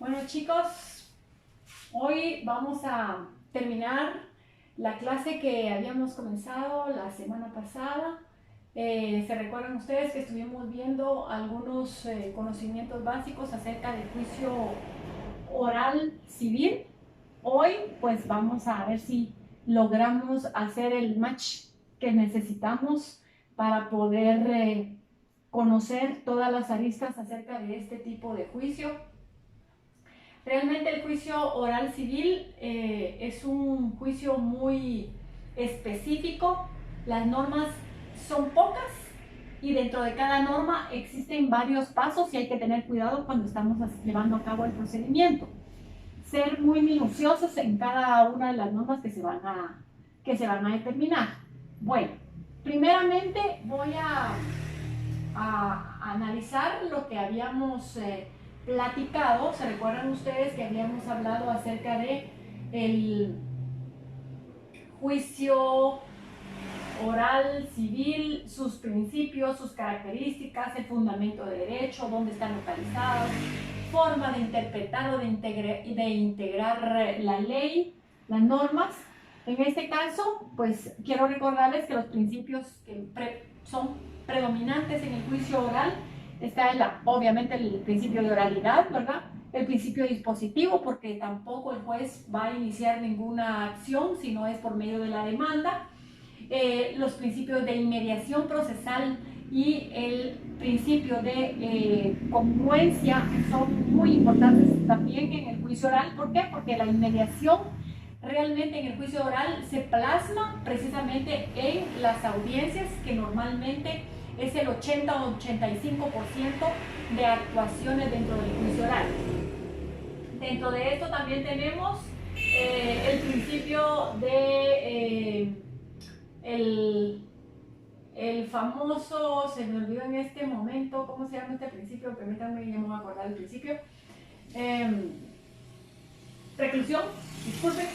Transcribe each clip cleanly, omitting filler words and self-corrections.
Bueno chicos, hoy vamos a terminar la clase que habíamos comenzado la semana pasada. ¿Se recuerdan ustedes que estuvimos viendo algunos conocimientos básicos acerca del juicio oral civil? Hoy pues vamos a ver si logramos hacer el match que necesitamos para poder conocer todas las aristas acerca de este tipo de juicio. Realmente el juicio oral civil es un juicio muy específico. Las normas son pocas y dentro de cada norma existen varios pasos y hay que tener cuidado cuando estamos llevando a cabo el procedimiento. Ser muy minuciosos en cada una de las normas que se van a determinar. Bueno, primeramente voy a analizar lo que habíamos platicado. ¿Se recuerdan ustedes que habíamos hablado acerca de el juicio oral civil, sus principios, sus características, el fundamento de derecho, dónde están localizados, forma de interpretar o de integrar la ley, las normas? En este caso, pues quiero recordarles que los principios que son predominantes en el juicio oral está obviamente el principio de oralidad, ¿verdad? El principio dispositivo, porque tampoco el juez va a iniciar ninguna acción si no es por medio de la demanda. Los principios de inmediación procesal y el principio de congruencia son muy importantes también en el juicio oral. ¿Por qué? Porque la inmediación realmente en el juicio oral se plasma precisamente en las audiencias, que normalmente es el 80 o 85% de actuaciones dentro del juicio oral. Dentro de esto también tenemos el principio de el famoso, se me olvidó en este momento, ¿cómo se llama este principio? Permítanme, ya me voy a acordar del principio. Preclusión, disculpen.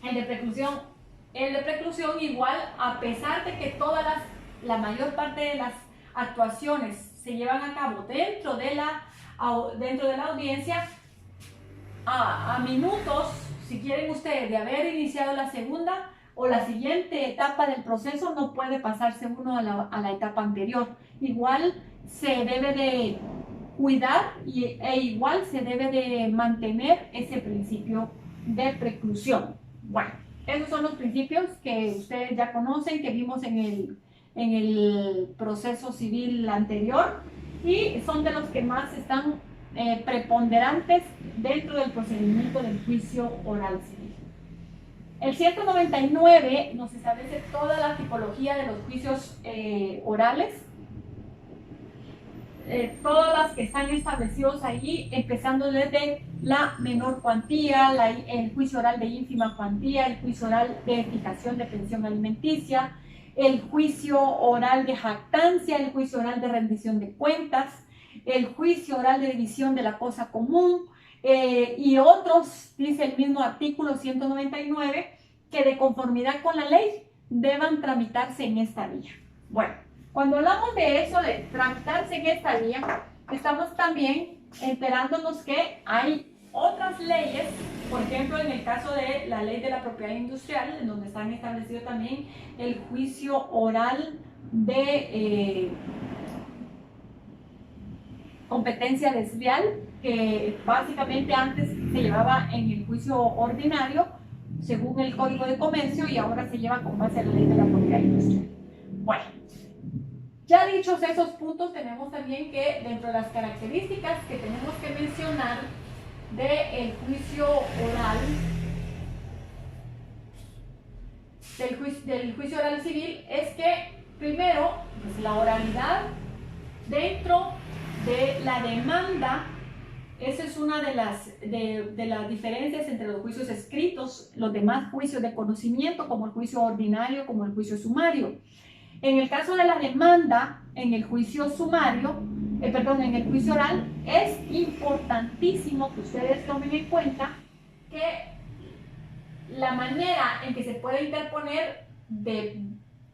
El de preclusión igual, a pesar de que la mayor parte de las actuaciones se llevan a cabo dentro de la audiencia, a minutos, si quieren ustedes, de haber iniciado la segunda o la siguiente etapa del proceso, no puede pasarse uno a la etapa anterior. Igual se debe de cuidar e igual se debe de mantener ese principio de preclusión. Bueno, esos son los principios que ustedes ya conocen, que vimos en el proceso civil anterior, y son de los que más están preponderantes dentro del procedimiento del juicio oral civil. El 199 nos establece toda la tipología de los juicios orales, todas las que están establecidos ahí, empezando desde la menor cuantía, el juicio oral de ínfima cuantía, el juicio oral de fijación de pensión alimenticia, el juicio oral de jactancia, el juicio oral de rendición de cuentas, el juicio oral de división de la cosa común, y otros, dice el mismo artículo 199, que de conformidad con la ley deban tramitarse en esta vía. Bueno, cuando hablamos de eso, de tramitarse en esta vía, estamos también enterándonos que hay otras leyes, por ejemplo, en el caso de la ley de la propiedad industrial, en donde están establecidos también el juicio oral de competencia desleal, que básicamente antes se llevaba en el juicio ordinario, según el Código de Comercio, y ahora se lleva con base a la ley de la propiedad industrial. Bueno, ya dichos esos puntos, tenemos también que dentro de las características que tenemos que mencionar del juicio oral, del juicio oral civil, es que primero, pues la oralidad dentro de la demanda. Esa es una de las diferencias entre los juicios escritos, los demás juicios de conocimiento, como el juicio ordinario, como el juicio sumario. En el caso de la demanda, en el juicio sumario, en el juicio oral, es importantísimo que ustedes tomen en cuenta que la manera en que se puede interponer de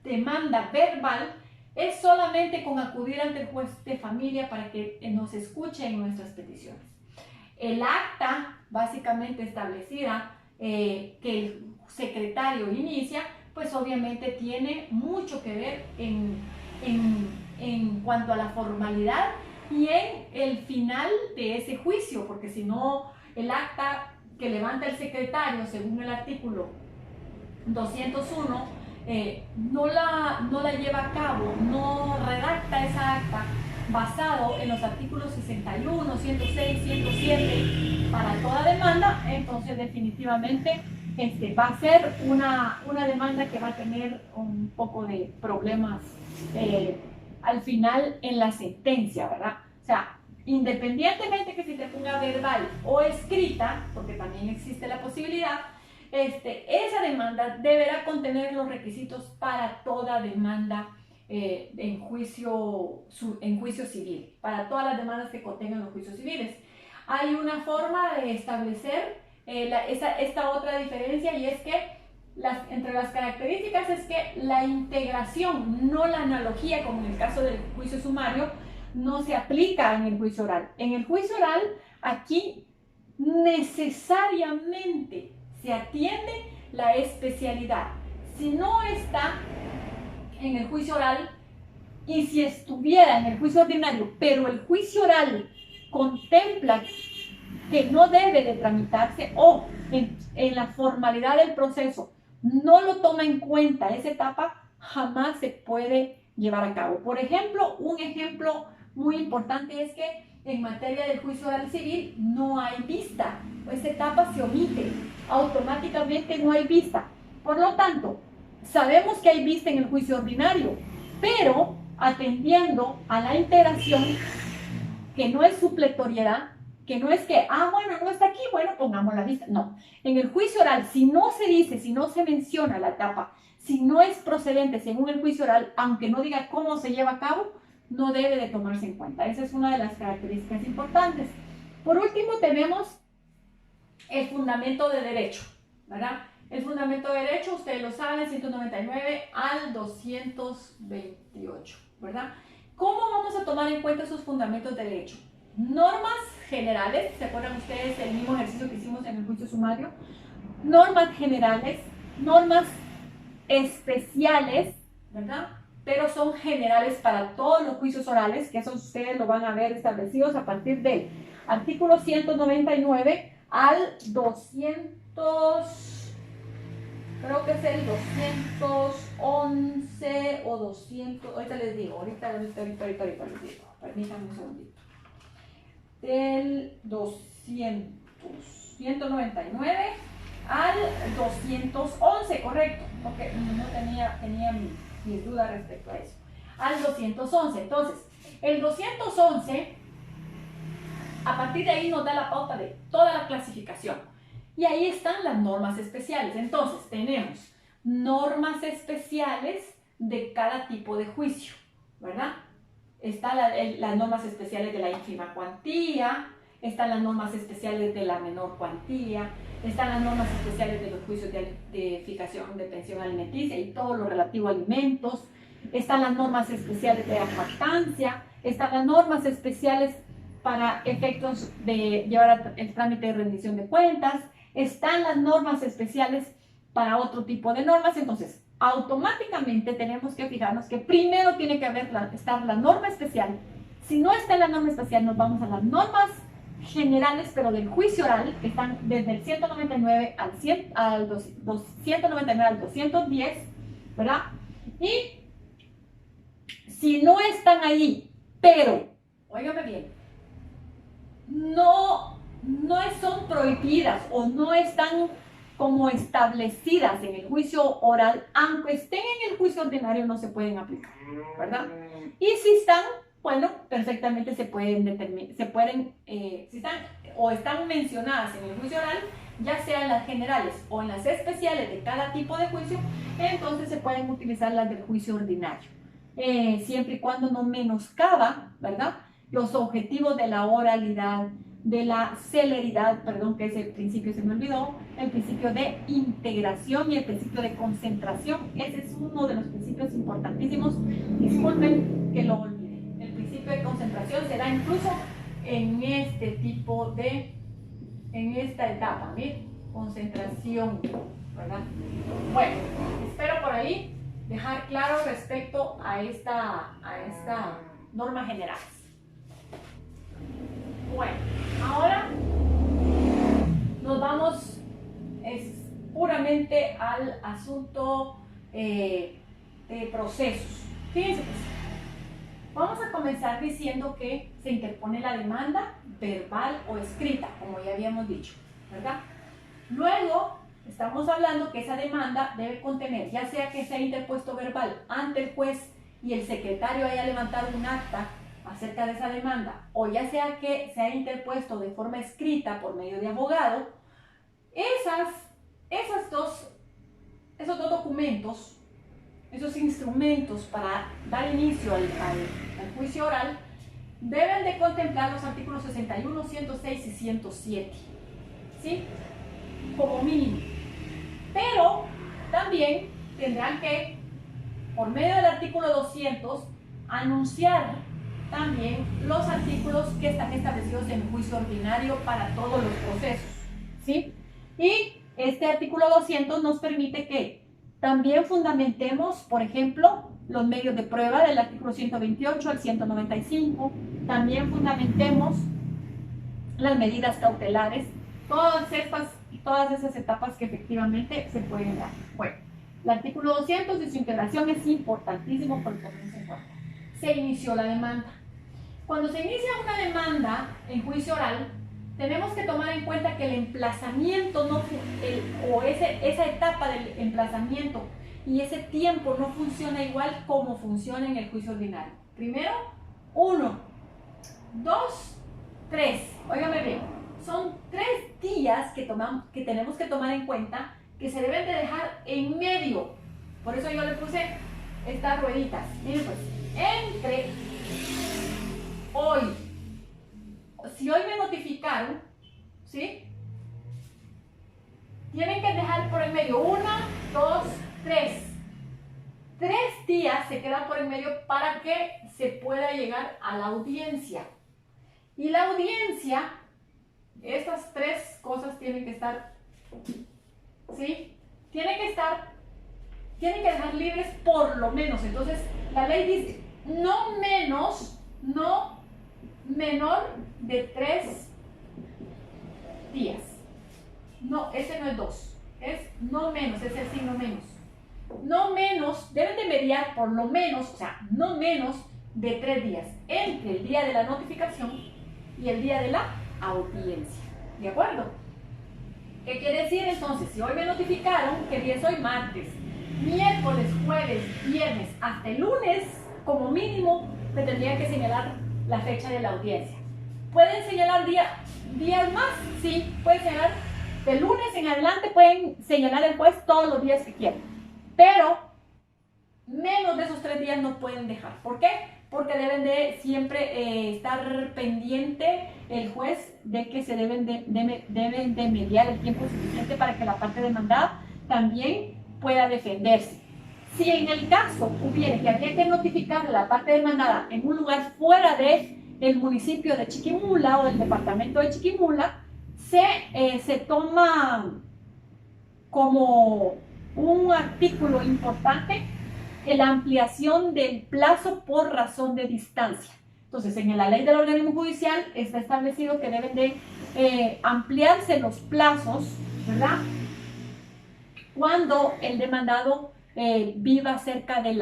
demanda verbal es solamente con acudir ante el juez de familia para que nos escuche en nuestras peticiones. el acta básicamente establecida que el secretario inicia, pues obviamente tiene mucho que ver en cuanto a la formalidad y en el final de ese juicio, porque si no, el acta que levanta el secretario, según el artículo 201, no la lleva a cabo, no redacta esa acta basado en los artículos 61, 106, 107 para toda demanda, entonces definitivamente va a ser una demanda que va a tener un poco de problemas al final en la sentencia, ¿verdad? O sea, independientemente que si te ponga verbal o escrita, porque también existe la posibilidad, esa demanda deberá contener los requisitos para toda demanda en juicio civil, para todas las demandas que contengan los juicios civiles. Hay una forma de establecer esta otra diferencia, y es que entre las características es que la integración, no la analogía como en el caso del juicio sumario, no se aplica en el juicio oral. En el juicio oral, aquí necesariamente se atiende la especialidad. Si no está en el juicio oral, y si estuviera en el juicio ordinario, pero el juicio oral contempla que no debe de tramitarse, o en la formalidad del proceso no lo toma en cuenta esa etapa, jamás se puede llevar a cabo. Por ejemplo, un ejemplo muy importante es que en materia del juicio oral civil no hay vista, esa etapa se omite, automáticamente no hay vista. Por lo tanto, sabemos que hay vista en el juicio ordinario, pero atendiendo a la integración, que no es supletoriedad, que no es que, bueno, no está aquí, bueno, pongamos la vista. No, en el juicio oral, si no se dice, si no se menciona la etapa, si no es procedente según el juicio oral, aunque no diga cómo se lleva a cabo, no debe de tomarse en cuenta. Esa es una de las características importantes. Por último, tenemos el fundamento de derecho, ¿verdad? El fundamento de derecho, ustedes lo saben, 199 al 228, ¿verdad? ¿Cómo vamos a tomar en cuenta esos fundamentos de derecho? Normas generales, ¿se acuerdan ustedes del mismo ejercicio que hicimos en el juicio sumario? Normas generales, normas especiales, ¿verdad? Pero son generales para todos los juicios orales, que eso ustedes lo van a ver establecidos a partir del artículo 199 al 200, creo que es el 211 o 200, ahorita les digo, ahorita les digo, permítanme un segundito. Del 199 al 211, correcto, porque no tenía mis dudas respecto a eso. Al 211, entonces, el 211, a partir de ahí nos da la pauta de toda la clasificación. Y ahí están las normas especiales. Entonces, tenemos normas especiales de cada tipo de juicio, ¿verdad? Están las normas especiales de la ínfima cuantía, están las normas especiales de la menor cuantía, están las normas especiales de los juicios de fijación de pensión alimenticia y todo lo relativo a alimentos, están las normas especiales de jactancia, están las normas especiales para efectos de llevar el trámite de rendición de cuentas, están las normas especiales para otro tipo de normas. Entonces, automáticamente tenemos que fijarnos que primero tiene que estar la norma especial. Si no está la norma especial, nos vamos a las normas generales, pero del juicio oral, que están desde el 199 al 210, ¿verdad? Y si no están ahí, pero, óigame bien, no son prohibidas o no están como establecidas en el juicio oral, aunque estén en el juicio ordinario, no se pueden aplicar, ¿verdad? Y si están, bueno, perfectamente se pueden determinar, si están o están mencionadas en el juicio oral, ya sea en las generales o en las especiales de cada tipo de juicio, entonces se pueden utilizar las del juicio ordinario, siempre y cuando no menoscaba, ¿verdad?, los objetivos de la oralidad, de la celeridad, perdón, que ese principio se me olvidó, el principio de integración y el principio de concentración. Ese es uno de los principios importantísimos. Disculpen que lo olvidé. El principio de concentración se da incluso en este tipo de en esta etapa, ¿bien? Concentración, ¿verdad? Bueno, espero por ahí dejar claro respecto a esta norma general. Bueno, ahora nos vamos puramente al asunto de procesos. Fíjense pues, vamos a comenzar diciendo que se interpone la demanda verbal o escrita, como ya habíamos dicho, ¿verdad? Luego, estamos hablando que esa demanda debe contener, ya sea que sea interpuesto verbal ante el juez y el secretario haya levantado un acta acerca de esa demanda, o ya sea que sea interpuesto de forma escrita por medio de abogado, esos dos documentos, esos instrumentos para dar inicio al juicio oral, deben de contemplar los artículos 61, 106 y 107, ¿sí? Como mínimo. Pero también tendrán que, por medio del artículo 200, anunciar también los artículos que están establecidos en el juicio ordinario para todos los procesos, ¿sí? Y este artículo 200 nos permite que también fundamentemos, por ejemplo, los medios de prueba del artículo 128 al 195, también fundamentemos las medidas cautelares, todas esas etapas que efectivamente se pueden dar. Bueno, el artículo 200 de su integración es importantísimo por ponerse en cuenta. Se inició la demanda. Cuando se inicia una demanda en juicio oral, tenemos que tomar en cuenta que el emplazamiento esa etapa del emplazamiento y ese tiempo no funciona igual como funciona en el juicio ordinario. Primero, 1, 2, 3. Óigame bien, son 3 días que tenemos que tomar en cuenta que se deben de dejar en medio. Por eso yo le puse estas rueditas. Miren pues, entre hoy, si hoy me notificaron, ¿sí? Tienen que dejar por en medio 1, 2, 3. 3 días se quedan por en medio para que se pueda llegar a la audiencia. Y la audiencia, estas 3 cosas tienen que estar, ¿sí? Tienen que dejar libres por lo menos. Entonces, la ley dice, no menor de 3 días. No, ese no es 2, es no menos, es el signo menos. No menos, deben de mediar por lo menos, o sea, no menos de 3 días, entre el día de la notificación y el día de la audiencia. ¿De acuerdo? ¿Qué quiere decir entonces? Si hoy me notificaron, ¿qué día es hoy? Martes, miércoles, jueves, viernes, hasta el lunes, como mínimo, me tendría que señalar la fecha de la audiencia. ¿Pueden señalar días más? Sí, pueden señalar de lunes en adelante, pueden señalar el juez todos los días que quieran. Pero menos de esos 3 días no pueden dejar. ¿Por qué? Porque deben de siempre estar pendiente el juez de que se deben de mediar el tiempo suficiente para que la parte demandada también pueda defenderse. Si en el caso hubiera que había que notificar la parte demandada en un lugar fuera del municipio de Chiquimula o del departamento de Chiquimula, se toma como un artículo importante la ampliación del plazo por razón de distancia. Entonces, en la ley del organismo judicial está establecido que deben de ampliarse los plazos, ¿verdad? Cuando el demandado viva cerca de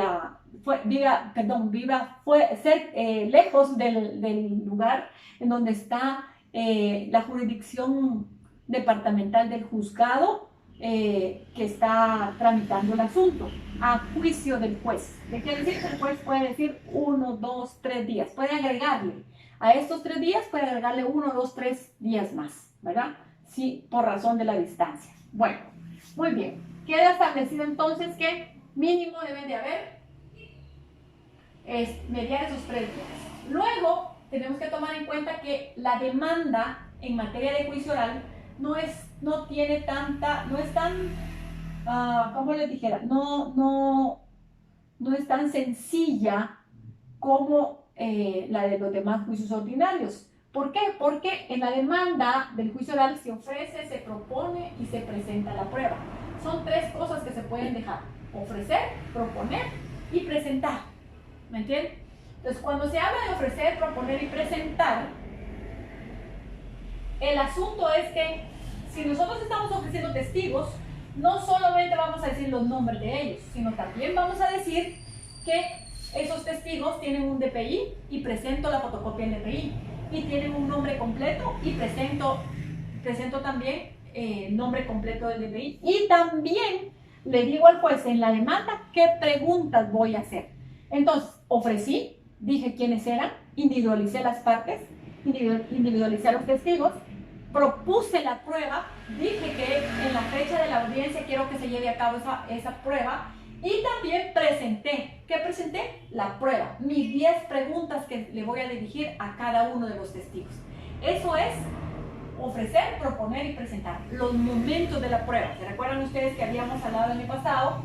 lejos del lugar en donde está la jurisdicción departamental del juzgado que está tramitando el asunto, a juicio del juez. ¿Qué quiere decir? El juez puede decir 1, 2, 3 días, puede agregarle a estos 3 días, puede agregarle 1, 2, 3 días más, ¿verdad? Sí, por razón de la distancia. Bueno, muy bien, queda establecido entonces que mínimo deben de haber mediar esos 3 días. Luego tenemos que tomar en cuenta que la demanda en materia de juicio oral no es tan, ¿cómo les dijera? No es tan sencilla como la de los demás juicios ordinarios, ¿Por qué? Porque en la demanda del juicio oral se ofrece, se propone y se presenta la prueba. Son tres cosas que se pueden dejar: ofrecer, proponer y presentar. ¿Me entienden? Entonces, cuando se habla de ofrecer, proponer y presentar, el asunto es que si nosotros estamos ofreciendo testigos, no solamente vamos a decir los nombres de ellos, sino también vamos a decir que esos testigos tienen un DPI y presento la fotocopia del DPI, y tienen un nombre completo y presento también nombre completo del DPI, y también le digo al juez en la demanda qué preguntas voy a hacer. Entonces, ofrecí, dije quiénes eran, individualicé las partes, individualicé a los testigos, propuse la prueba, dije que en la fecha de la audiencia quiero que se lleve a cabo esa prueba, y también presenté. ¿Qué presenté? La prueba, mis 10 preguntas que le voy a dirigir a cada uno de los testigos. Eso es ofrecer, proponer y presentar. Los momentos de la prueba. ¿Se recuerdan ustedes que habíamos hablado el año pasado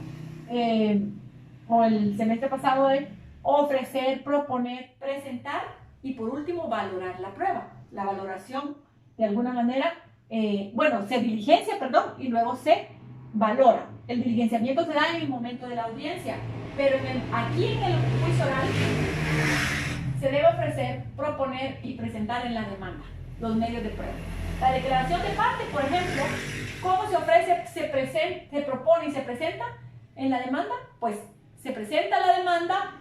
o el semestre pasado de ofrecer, proponer, presentar y por último valorar la prueba? La valoración, de alguna manera, se diligencia, y luego se valora. El diligenciamiento se da en el momento de la audiencia, pero aquí en el juicio oral se debe ofrecer, proponer y presentar en la demanda los medios de prueba. La declaración de parte, por ejemplo, ¿cómo se ofrece, se propone y se presenta en la demanda? Pues se presenta la demanda,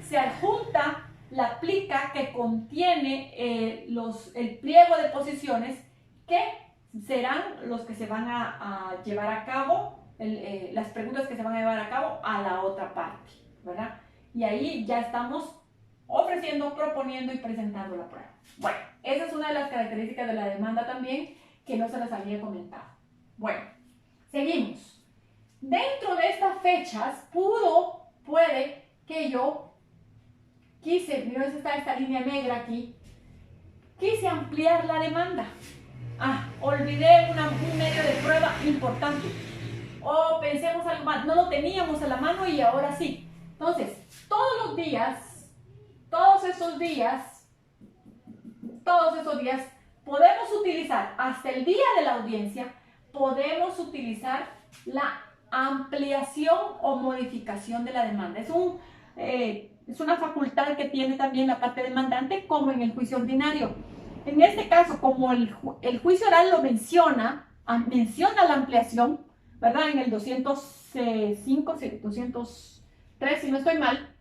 se adjunta la plica que contiene el pliego de posiciones, que serán los que se van a llevar a cabo, las preguntas que se van a llevar a cabo a la otra parte, ¿verdad? Y ahí ya estamos ofreciendo, proponiendo y presentando la prueba. Bueno, esa es una de las características de la demanda también, que no se las había comentado. Bueno, seguimos. Dentro de estas fechas, puede que yo quise, mira, está esta línea negra aquí, quise ampliar la demanda. Olvidé un medio de prueba importante. O pensemos algo más, no lo teníamos a la mano y ahora sí. Entonces, todos esos días, podemos utilizar, hasta el día de la audiencia, podemos utilizar la ampliación o modificación de la demanda. Es una facultad que tiene también la parte demandante, como en el juicio ordinario. En este caso, como el juicio oral lo menciona la ampliación, ¿verdad? En el 205, 203, si no estoy mal.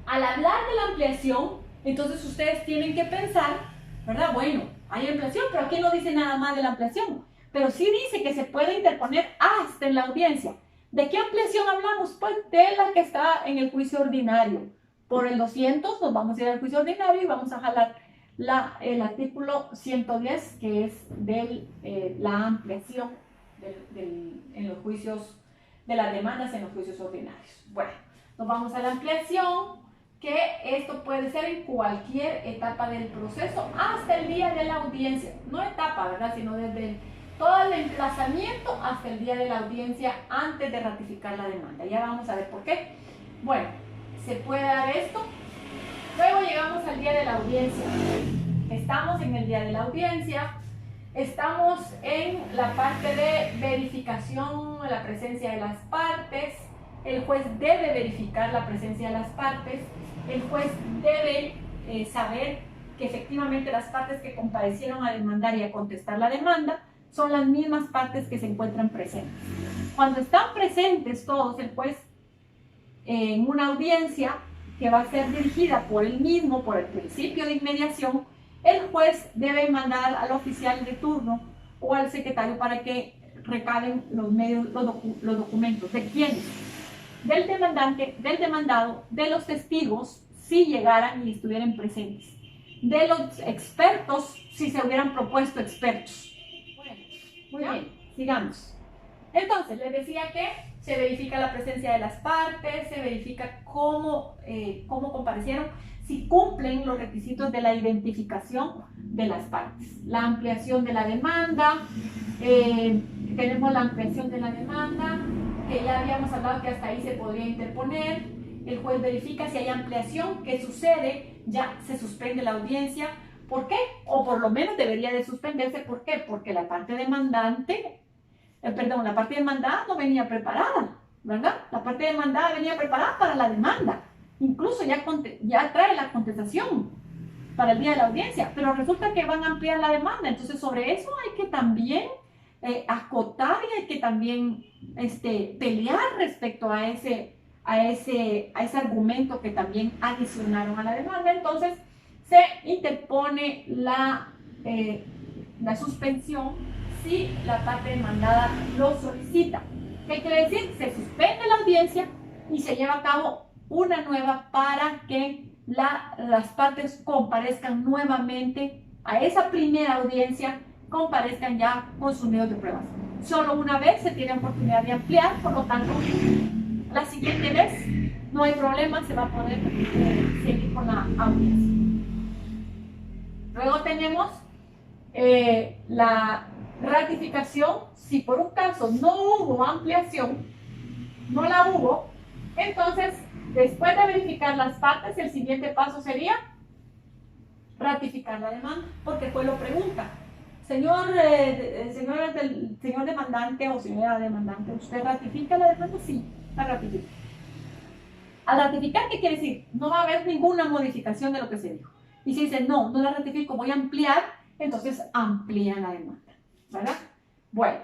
Al hablar de la ampliación, entonces ustedes tienen que pensar, ¿verdad? Bueno, hay ampliación, pero aquí no dice nada más de la ampliación. Pero sí dice que se puede interponer hasta en la audiencia. ¿De qué ampliación hablamos? Pues de la que está en el juicio ordinario. Por el 200 nos vamos a ir al juicio ordinario y vamos a jalar el artículo 110, que es de la ampliación en los juicios, de las demandas en los juicios ordinarios. Bueno, nos vamos a la ampliación, que esto puede ser en cualquier etapa del proceso hasta el día de la audiencia. No etapa, ¿verdad? Sino desde todo el emplazamiento hasta el día de la audiencia antes de ratificar la demanda. Ya vamos a ver por qué. Bueno, se puede dar esto. Luego llegamos al día de la audiencia. Estamos en el día de la audiencia. Estamos en la parte de verificación de la presencia de las partes. El juez debe verificar la presencia de las partes. El juez debe saber que efectivamente las partes que comparecieron a demandar y a contestar la demanda son las mismas partes que se encuentran presentes. Cuando están presentes todos, el juez en una audiencia que va a ser dirigida por él mismo, por el principio de inmediación, el juez debe mandar al oficial de turno o al secretario para que recaben los documentos. ¿De quiénes? Del demandante, del demandado, de los testigos, si llegaran y estuvieran presentes, de los expertos, si se hubieran propuesto expertos. Bueno, muy bien, sigamos. Entonces, les decía que se verifica la presencia de las partes, se verifica cómo comparecieron, si cumplen los requisitos de la identificación de las partes. La ampliación de la demanda, tenemos la ampliación de la demanda, que ya habíamos hablado que hasta ahí se podría interponer. El juez verifica si hay ampliación, qué sucede, ya se suspende la audiencia. ¿Por qué? O por lo menos debería de suspenderse. ¿Por qué? Porque la parte demandante, la parte demandada no venía preparada, ¿verdad? La parte demandada venía preparada para la demanda. Incluso ya trae la contestación para el día de la audiencia, pero resulta que van a ampliar la demanda. Entonces, sobre eso hay que también acotar y hay que también pelear respecto a ese argumento que también adicionaron a la demanda. Entonces, se interpone la suspensión si la parte demandada lo solicita. ¿Qué quiere decir? Se suspende la audiencia y se lleva a cabo una nueva para que las partes comparezcan nuevamente a esa primera audiencia, comparezcan ya con sus medios de pruebas. Solo una vez se tiene oportunidad de ampliar, por lo tanto, la siguiente vez no hay problema, se va a poder seguir con la audiencia. Luego tenemos la ratificación. Si por un caso no hubo ampliación, no la hubo, entonces después de verificar las partes, el siguiente paso sería ratificar la demanda, porque el juez lo pregunta: señor demandante o señora demandante, ¿usted ratifica la demanda? Sí, la ratifica. Al ratificar, ¿qué quiere decir? No va a haber ninguna modificación de lo que se dijo. Y si dice, no la ratifico, voy a ampliar, entonces amplían la demanda, ¿verdad? Bueno,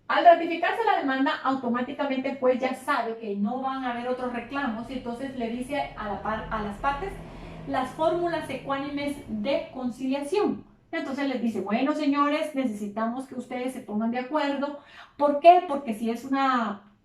al ratificarse la demanda, automáticamente el juez ya sabe que no van a haber otros reclamos y entonces le dice a las partes las fórmulas ecuánimes de conciliación. Entonces les dice, bueno, señores, necesitamos que ustedes se pongan de acuerdo. ¿Por qué? Porque si es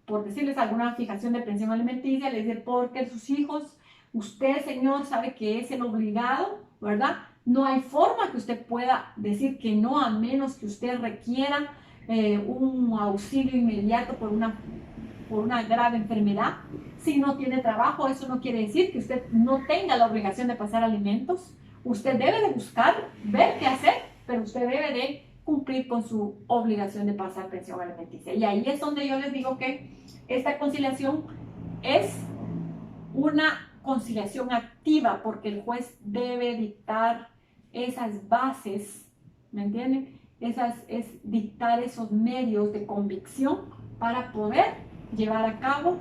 por decirles alguna fijación de pensión alimenticia, les dice, porque sus hijos, usted, señor, sabe que es el obligado, ¿verdad? No hay forma que usted pueda decir que no, a menos que usted requiera un auxilio inmediato por una grave enfermedad. Si no tiene trabajo, eso no quiere decir que usted no tenga la obligación de pasar alimentos. Usted debe de buscar, ver qué hacer, pero usted debe de cumplir con su obligación de pasar pensión alimenticia. Y ahí es donde yo les digo que esta conciliación es una conciliación activa, porque el juez debe dictar esas bases, ¿me entienden? Es dictar esos medios de convicción para poder llevar a cabo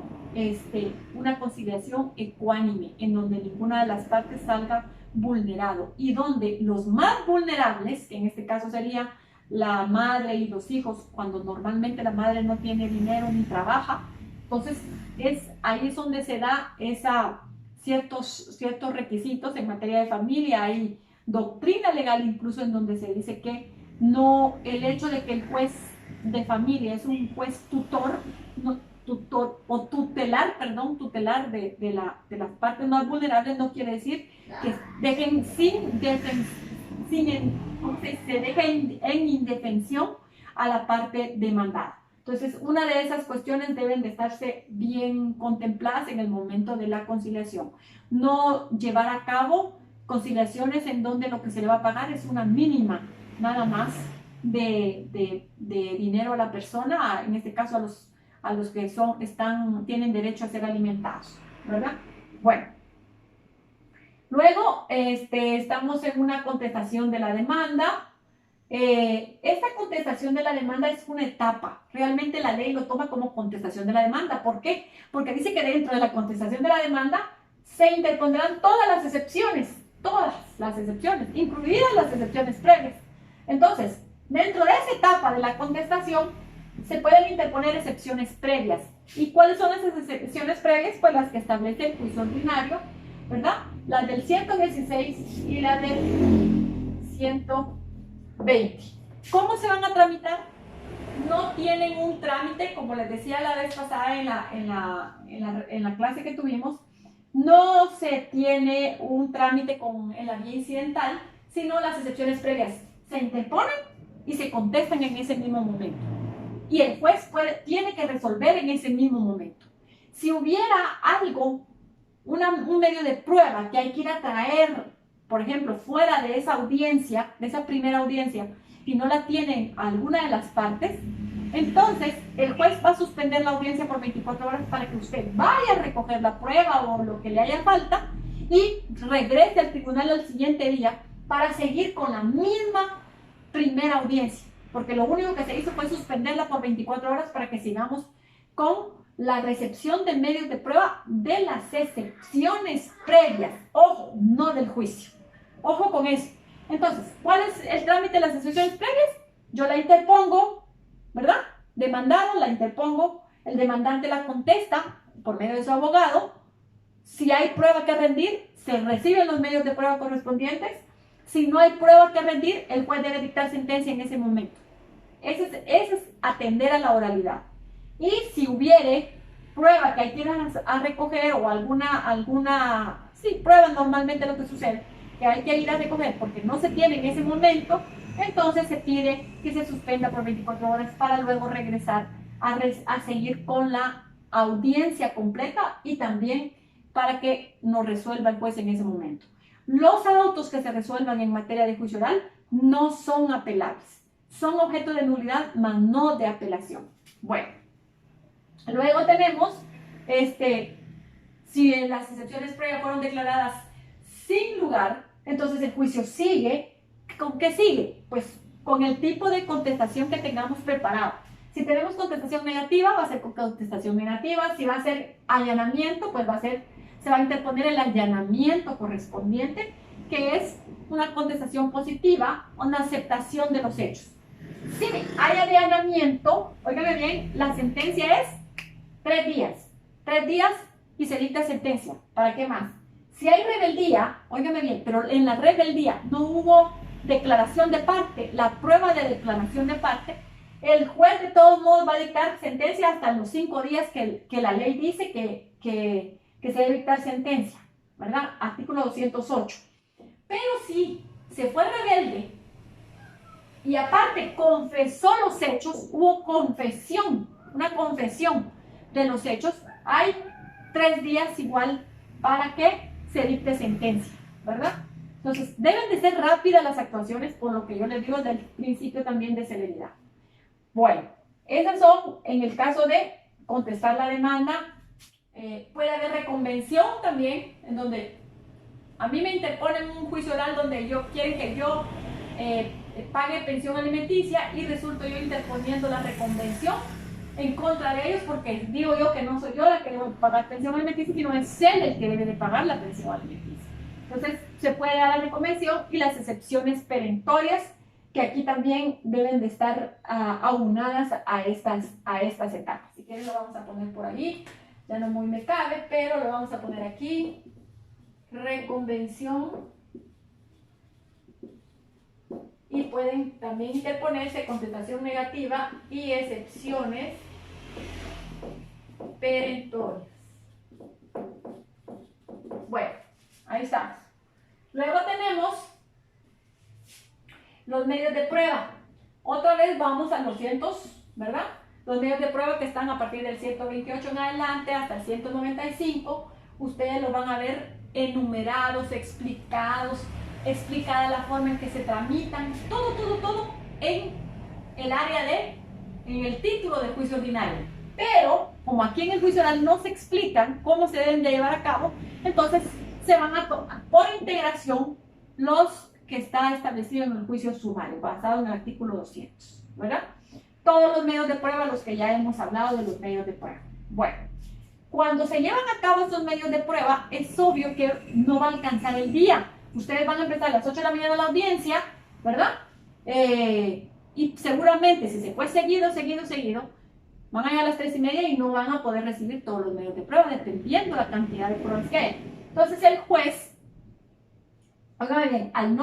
una conciliación ecuánime, en donde ninguna de las partes salga vulnerado y donde los más vulnerables, que en este caso sería la madre y los hijos, cuando normalmente la madre no tiene dinero ni trabaja, entonces ahí es donde se da ciertos requisitos en materia de familia. Hay doctrina legal incluso en donde se dice que no, el hecho de que el juez de familia es un juez tutelar de las partes más vulnerables, no quiere decir que dejen se deje en indefensión a la parte demandada. Entonces, una de esas cuestiones deben de estarse bien contempladas en el momento de la conciliación. No llevar a cabo conciliaciones en donde lo que se le va a pagar es una mínima, nada más, de dinero a la persona, en este caso a los que tienen derecho a ser alimentados, ¿verdad? Bueno. Luego, estamos en una contestación de la demanda. Esta contestación de la demanda es una etapa. Realmente la ley lo toma como contestación de la demanda. ¿Por qué? Porque dice que dentro de la contestación de la demanda se interpondrán todas las excepciones, incluidas las excepciones previas. Entonces, dentro de esa etapa de la contestación se pueden interponer excepciones previas. ¿Y cuáles son esas excepciones previas? Pues las que establece el juicio ordinario, ¿verdad? La del 116 y la del 120. ¿Cómo se van a tramitar? No tienen un trámite, como les decía la vez pasada en la clase que tuvimos, no se tiene un trámite en la vía incidental, sino las excepciones previas se interponen y se contestan en ese mismo momento. Y el juez tiene que resolver en ese mismo momento. Si hubiera algo, un medio de prueba que hay que ir a traer, por ejemplo, fuera de esa audiencia, de esa primera audiencia, y no la tienen alguna de las partes, entonces el juez va a suspender la audiencia por 24 horas para que usted vaya a recoger la prueba o lo que le haya falta, y y regrese al tribunal al siguiente día para seguir con la misma primera audiencia, porque lo único que se hizo fue suspenderla por 24 horas para que sigamos con la recepción de medios de prueba de las excepciones previas. Ojo, no del juicio. Ojo con eso. Entonces, ¿cuál es el trámite de las excepciones previas? Yo la interpongo, ¿verdad? Demandado, la interpongo, el demandante la contesta por medio de su abogado. Si hay prueba que rendir, se reciben los medios de prueba correspondientes. Si no hay prueba que rendir, el juez debe dictar sentencia en ese momento. Eso es atender a la oralidad. Y si hubiere prueba que hay que ir a recoger o prueba normalmente lo que sucede, que hay que ir a recoger porque no se tiene en ese momento, entonces se pide que se suspenda por 24 horas para luego regresar a seguir con la audiencia completa y también para que nos resuelva el juez en ese momento. Los autos que se resuelvan en materia de juicio oral no son apelables, son objeto de nulidad, mas no de apelación. Bueno, luego tenemos, si las excepciones previas fueron declaradas sin lugar, entonces el juicio sigue. ¿Con qué sigue? Pues con el tipo de contestación que tengamos preparado. Si tenemos contestación negativa, va a ser con contestación negativa. Si va a ser allanamiento, pues se va a interponer el allanamiento correspondiente, que es una contestación positiva, una aceptación de los hechos. Si hay allanamiento, óigame bien, la sentencia es 3 días. 3 días y se dicta sentencia. ¿Para qué más? Si hay rebeldía, óigame bien, pero en la rebeldía no hubo declaración de parte, la prueba de declaración de parte, el juez de todos modos va a dictar sentencia hasta los 5 días que la ley dice que se debe dictar sentencia, ¿verdad? Artículo 208. Pero si se fue rebelde y aparte confesó los hechos, hubo confesión, una confesión de los hechos, hay 3 días igual para que se dicte sentencia, ¿verdad? Entonces, deben de ser rápidas las actuaciones, por lo que yo les digo del principio también de celeridad. Bueno, esas son en el caso de contestar la demanda. Puede haber reconvención también, en donde a mí me interponen un juicio oral donde quieren que yo pague pensión alimenticia y resulto yo interponiendo la reconvención en contra de ellos porque digo yo que no soy yo la que debo pagar pensión alimenticia, sino es él el que debe de pagar la pensión alimenticia. Entonces se puede dar la reconvención y las excepciones perentorias, que aquí también deben de estar aunadas a estas etapas. Si quieren lo vamos a poner por ahí, ya no muy me cabe, pero lo vamos a poner aquí. Reconvención. Y pueden también interponerse contestación negativa y excepciones perentorias. Bueno, ahí estamos. Luego tenemos los medios de prueba. Otra vez vamos a los cientos, ¿verdad? Los medios de prueba que están a partir del 128 en adelante hasta el 195, ustedes los van a ver enumerados, explicados, explicada la forma en que se tramitan, todo en el área en el título del juicio ordinario. Pero, como aquí en el juicio oral no se explican cómo se deben de llevar a cabo, entonces se van a tomar por integración los que está establecido en el juicio sumario, basado en el artículo 200, ¿verdad? Todos los medios de prueba, los que ya hemos hablado de los medios de prueba. Bueno, cuando se llevan a cabo estos medios de prueba, es obvio que no va a alcanzar el día. Ustedes van a empezar a las 8 de la mañana la audiencia, ¿verdad? Y seguramente si se fue seguido, van a llegar a las 3:30 y no van a poder recibir todos los medios de prueba, dependiendo la cantidad de pruebas que hay. Entonces el juez, óigame bien, al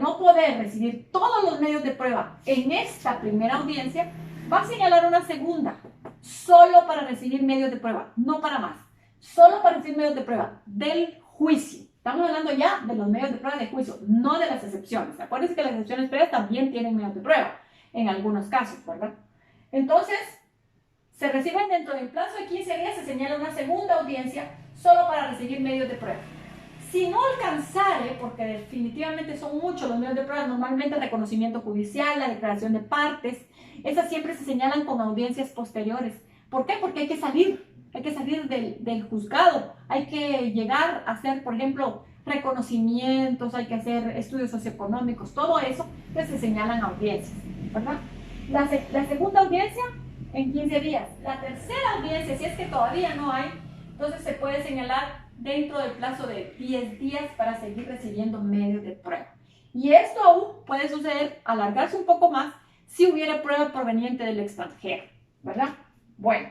no poder recibir todos los medios de prueba en esta primera audiencia, va a señalar una segunda, solo para recibir medios de prueba, no para más, solo para recibir medios de prueba del juicio. Estamos hablando ya de los medios de prueba de juicio, no de las excepciones. Acuérdense que las excepciones previas también tienen medios de prueba, en algunos casos, ¿verdad? Entonces, se reciben dentro del plazo de 15 días, se señala una segunda audiencia solo para recibir medios de prueba. Si no alcanzare, porque definitivamente son muchos los medios de prueba, normalmente el reconocimiento judicial, la declaración de partes, esas siempre se señalan con audiencias posteriores. ¿Por qué? Porque hay que salir. hay que salir del juzgado, hay que llegar a hacer, por ejemplo, reconocimientos, hay que hacer estudios socioeconómicos, todo eso que se señalan audiencias, ¿verdad? La segunda audiencia en 15 días. La tercera audiencia, si es que todavía no hay, entonces se puede señalar dentro del plazo de 10 días para seguir recibiendo medios de prueba. Y esto aún puede suceder, alargarse un poco más, si hubiera prueba proveniente del extranjero, ¿verdad? Bueno,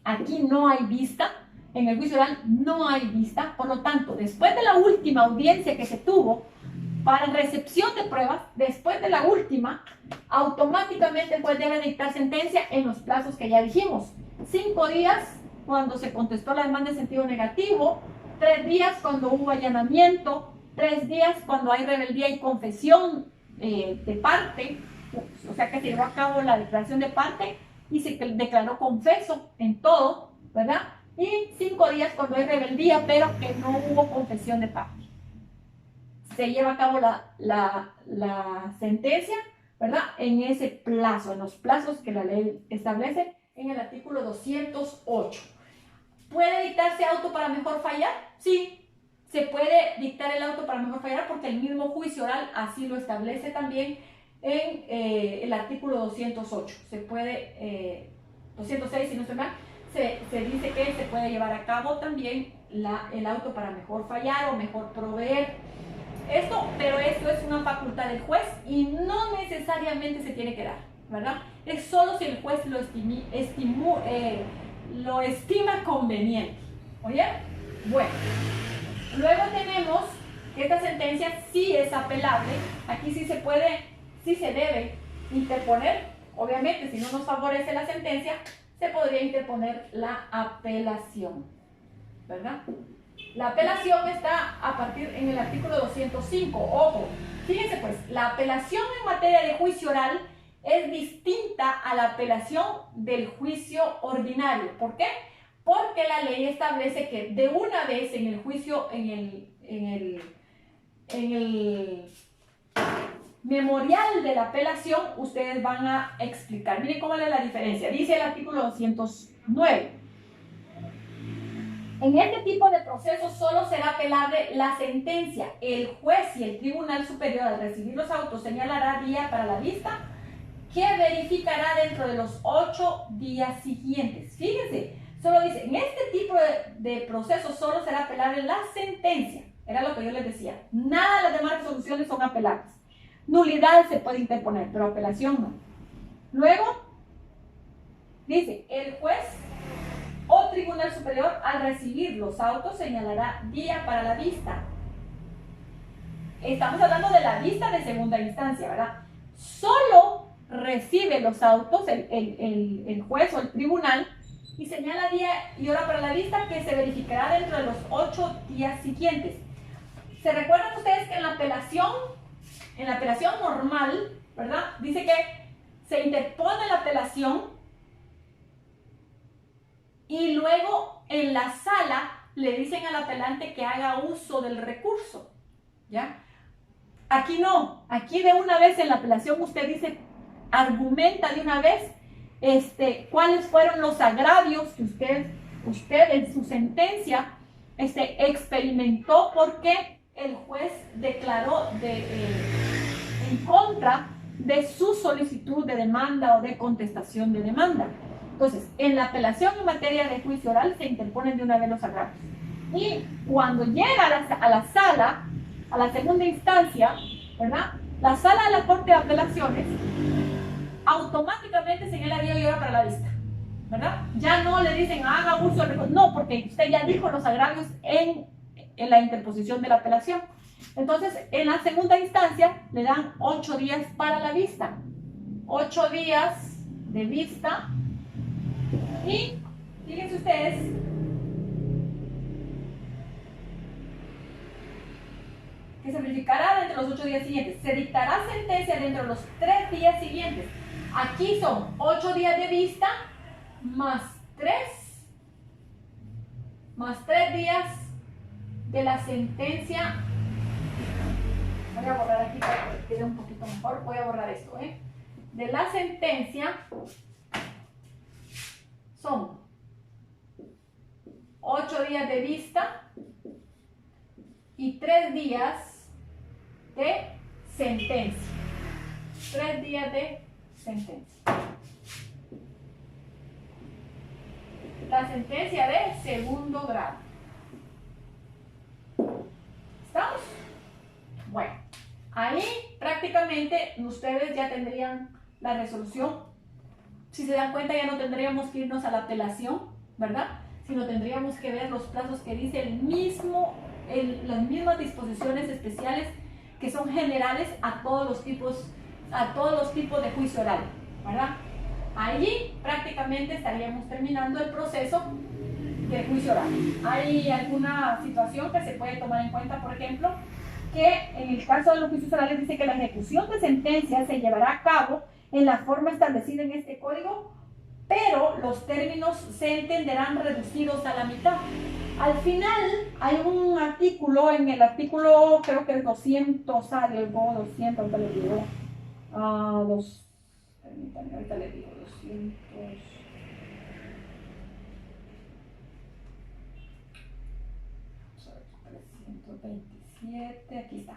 aquí no hay vista, en el juicio oral no hay vista, por lo tanto, después de la última audiencia que se tuvo para recepción de pruebas, después de la última, automáticamente pues debe dictar sentencia en los plazos que ya dijimos. 5 días cuando se contestó la demanda en sentido negativo, 3 días cuando hubo allanamiento, 3 días cuando hay rebeldía y confesión de parte, o sea que se llevó a cabo la declaración de parte y se declaró confeso en todo, ¿verdad? Y 5 días cuando hay rebeldía, pero que no hubo confesión de parte. Se lleva a cabo la sentencia, ¿verdad? En ese plazo, en los plazos que la ley establece en el artículo 208. ¿Puede dictarse auto para mejor fallar? Sí, se puede dictar el auto para mejor fallar porque el mismo juicio oral así lo establece también en el artículo 208. Se puede, 206 si no estoy mal, se dice que se puede llevar a cabo también el auto para mejor fallar o mejor proveer. Pero esto es una facultad del juez y no necesariamente se tiene que dar, ¿verdad? Es solo si el juez lo estima conveniente. ¿Oye? Bueno, luego tenemos que esta sentencia sí es apelable. Aquí sí se puede, sí se debe interponer. Obviamente, si no nos favorece la sentencia, se podría interponer la apelación, ¿verdad? La apelación está a partir en el artículo 205. Ojo, fíjense pues, la apelación en materia de juicio oral es distinta a la apelación del juicio ordinario. ¿Por qué? Porque la ley establece que de una vez en el juicio, en el memorial de la apelación, ustedes van a explicar. Miren cómo es la diferencia. Dice el artículo 209. En este tipo de procesos solo será apelable la sentencia. El juez y el Tribunal Superior al recibir los autos señalará día para la vista que verificará dentro de los 8 días siguientes. Fíjense, solo dice, en este tipo de procesos solo será apelable la sentencia. Era lo que yo les decía. Nada de las demás resoluciones son apelables. Nulidad se puede interponer, pero apelación no. Luego, dice, el juez o Tribunal Superior al recibir los autos señalará día para la vista. Estamos hablando de la vista de segunda instancia, ¿verdad? Solo recibe los autos el juez o el tribunal y señala día y hora para la vista que se verificará dentro de los 8 días siguientes. ¿Se recuerdan ustedes que en la apelación normal, ¿verdad? Dice que se interpone la apelación y luego en la sala le dicen al apelante que haga uso del recurso, ¿ya? Aquí no, aquí de una vez en la apelación usted dice, argumenta de una vez cuáles fueron los agravios que usted en su sentencia experimentó porque el juez declaró en contra de su solicitud de demanda o de contestación de demanda. Entonces, en la apelación en materia de juicio oral se interponen de una vez los agravios. Y cuando llega a la sala, a la segunda instancia, ¿verdad? La sala de la Corte de Apelaciones automáticamente señala día y hora para la vista, ¿verdad? Ya no le dicen haga uso del recurso, no, porque usted ya dijo los agravios en la interposición de la apelación. Entonces, en la segunda instancia le dan 8 días para la vista, 8 días de vista. Y fíjense ustedes, que se verificará dentro de los 8 días siguientes. Se dictará sentencia dentro de los 3 días siguientes. Aquí son 8 días de vista más 3 días de la sentencia. Voy a borrar aquí para que quede un poquito mejor. Voy a borrar esto, De la sentencia son 8 días de vista y 3 días de sentencia. 3 días de sentencia. La sentencia de segundo grado. ¿Estamos? Bueno, ahí prácticamente ustedes ya tendrían la resolución. Si se dan cuenta, ya no tendríamos que irnos a la apelación, ¿verdad? Sino tendríamos que ver los plazos que dice las mismas disposiciones especiales que son generales a todos los tipos de juicio oral, ¿verdad? Allí prácticamente estaríamos terminando el proceso de juicio oral. Hay alguna situación que se puede tomar en cuenta, por ejemplo, que en el caso de los juicios orales dice que la ejecución de sentencia se llevará a cabo en la forma establecida en este código, pero los términos se entenderán reducidos a la mitad. Al final hay un artículo, en el artículo creo que el 200 algo, 200, ahorita le digo, permítanme, ahorita le digo, 200... 327, aquí está.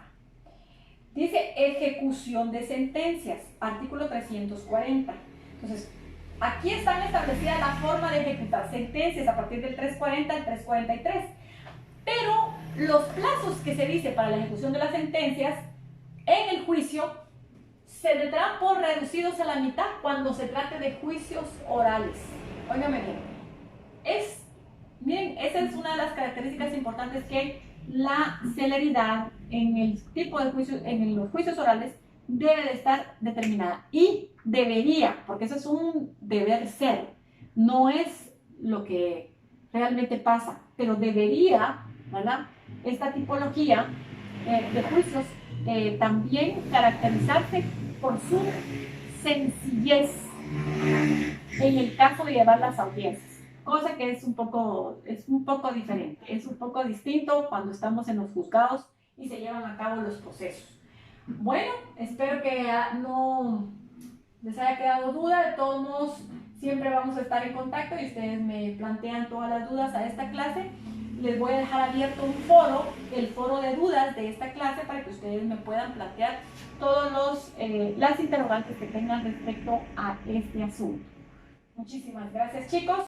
Dice ejecución de sentencias, artículo 340. Entonces, aquí están establecidas la forma de ejecutar sentencias a partir del 340 al 343. Pero los plazos que se dice para la ejecución de las sentencias en el juicio se tendrán por reducidos a la mitad cuando se trate de juicios orales. Óigame bien. Miren, esa es una de las características importantes, que la celeridad en el tipo de juicio, en los juicios orales, debe de estar determinada. Y debería, porque eso es un deber ser, no es lo que realmente pasa, pero debería, ¿verdad?, esta tipología de juicios también caracterizarse por su sencillez en el caso de llevar las audiencias. Cosa que es un poco diferente, es un poco distinto cuando estamos en los juzgados y se llevan a cabo los procesos. Bueno, espero que no les haya quedado duda. De todos modos, siempre vamos a estar en contacto y ustedes me plantean todas las dudas a esta clase. Les voy a dejar abierto un foro, el foro de dudas de esta clase, para que ustedes me puedan plantear todas las interrogantes que tengan respecto a este asunto. Muchísimas gracias, chicos.